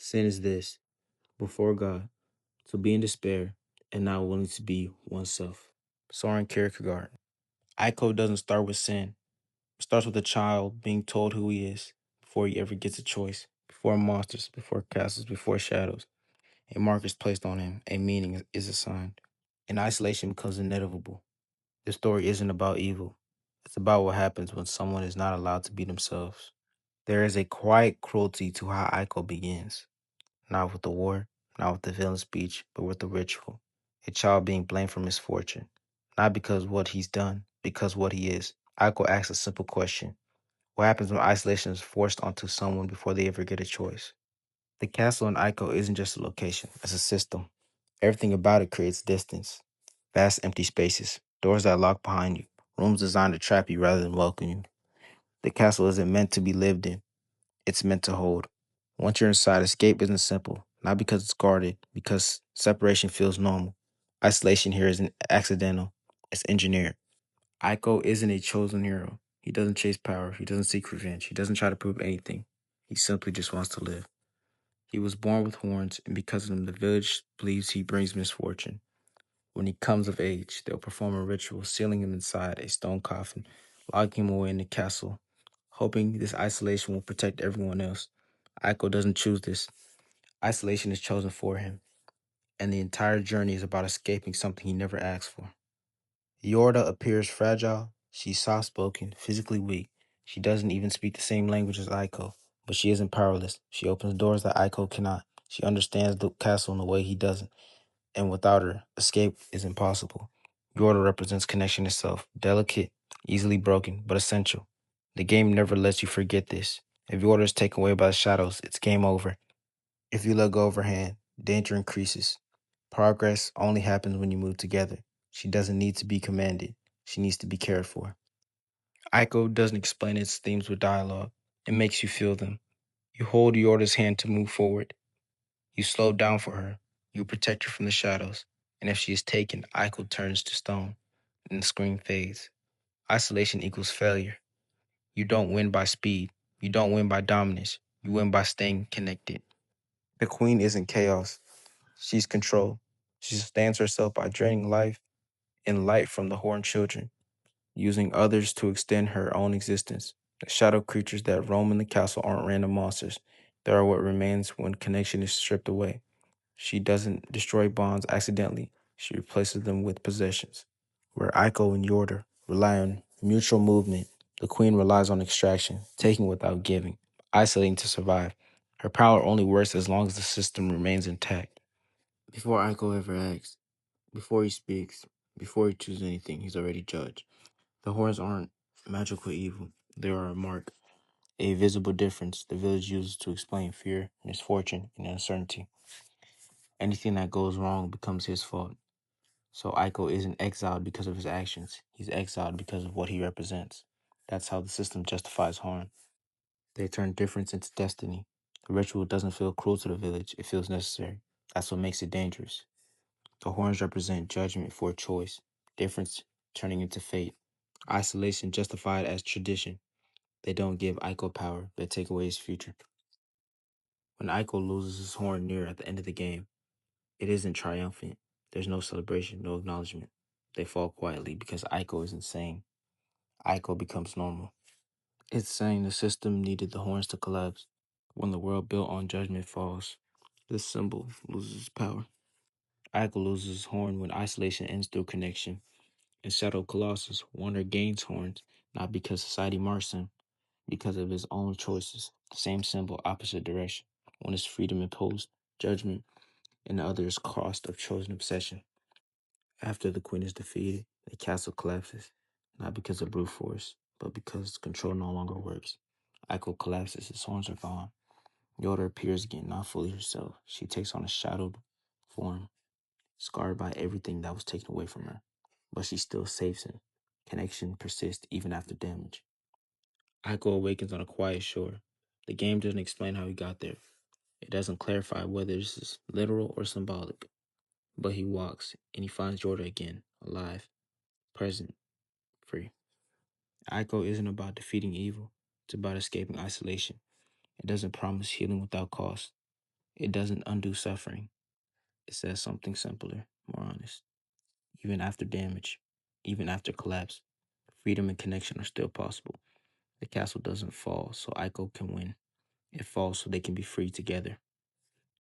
Sin is this, before God, to be in despair and not willing to be oneself. Soren Kierkegaard. ICO doesn't start with sin. It starts with a child being told who he is before he ever gets a choice, before monsters, before castles, before shadows. A mark is placed on him, a meaning is assigned, and isolation becomes inevitable. The story isn't about evil. It's about what happens when someone is not allowed to be themselves. There is a quiet cruelty to how ICO begins. Not with the war, not with the villain speech, but with the ritual. A child being blamed for misfortune. Not because what he's done, because what he is. Aiko asks a simple question. What happens when isolation is forced onto someone before they ever get a choice? The castle in Aiko isn't just a location, it's a system. Everything about it creates distance. Vast empty spaces, doors that lock behind you, rooms designed to trap you rather than welcome you. The castle isn't meant to be lived in, it's meant to hold. Once you're inside, escape isn't simple, not because it's guarded, because separation feels normal. Isolation here isn't accidental, it's engineered. Aiko isn't a chosen hero. He doesn't chase power, he doesn't seek revenge, he doesn't try to prove anything. He simply just wants to live. He was born with horns, and because of them, the village believes he brings misfortune. When he comes of age, they'll perform a ritual, sealing him inside a stone coffin, locking him away in the castle, hoping this isolation will protect everyone else. Aiko doesn't choose this. Isolation is chosen for him, and the entire journey is about escaping something he never asked for. Yorda appears fragile. She's soft-spoken, physically weak. She doesn't even speak the same language as Aiko, but she isn't powerless. She opens doors that Aiko cannot. She understands the castle in a way he doesn't, and without her, escape is impossible. Yorda represents connection itself, delicate, easily broken, but essential. The game never lets you forget this. If Yorda is taken away by the shadows, it's game over. If you let go of her hand, danger increases. Progress only happens when you move together. She doesn't need to be commanded. She needs to be cared for. Aiko doesn't explain its themes with dialogue. It makes you feel them. You hold Yorda's hand to move forward. You slow down for her. You protect her from the shadows. And if she is taken, Aiko turns to stone, and the screen fades. Isolation equals failure. You don't win by speed. You don't win by dominance. You win by staying connected. The queen isn't chaos. She's control. She sustains herself by draining life and light from the horned children, using others to extend her own existence. The shadow creatures that roam in the castle aren't random monsters. They are what remains when connection is stripped away. She doesn't destroy bonds accidentally. She replaces them with possessions. Where Aiko and Yorda rely on mutual movement, the queen relies on extraction, taking without giving, isolating to survive. Her power only works as long as the system remains intact. Before Aiko ever acts, before he speaks, before he chooses anything, he's already judged. The horns aren't magical evil. They are a mark, a visible difference the village uses to explain fear, misfortune, and uncertainty. Anything that goes wrong becomes his fault. So Aiko isn't exiled because of his actions. He's exiled because of what he represents. That's how the system justifies harm. They turn difference into destiny. The ritual doesn't feel cruel to the village. It feels necessary. That's what makes it dangerous. The horns represent judgment for choice, difference turning into fate, isolation justified as tradition. They don't give Aiko power, they take away his future. When Aiko loses his horn near at the end of the game, it isn't triumphant. There's no celebration, no acknowledgement. They fall quietly because Aiko isn't saying. Aiko becomes normal. It's saying the system needed the horns to collapse. When the world built on judgment falls, this symbol loses its power. Aiko loses his horn when isolation ends through connection. In Shadow Colossus, Wonder gains horns, not because society marks him, because of his own choices. Same symbol, opposite direction. One is freedom imposed, judgment, and the other is cost of chosen obsession. After the queen is defeated, the castle collapses, not because of brute force, but because control no longer works. Aiko collapses, his horns are gone. Yoda appears again, not fully herself. She takes on a shadowed form, scarred by everything that was taken away from her. But she still saves him. Connection persists even after damage. Aiko awakens on a quiet shore. The game doesn't explain how he got there. It doesn't clarify whether this is literal or symbolic. But he walks, and he finds Yorda again, alive, present, free. Aiko isn't about defeating evil. It's about escaping isolation. It doesn't promise healing without cost. It doesn't undo suffering. It says something simpler, more honest. Even after damage, even after collapse, freedom and connection are still possible. The castle doesn't fall so ICO can win. It falls so they can be free together.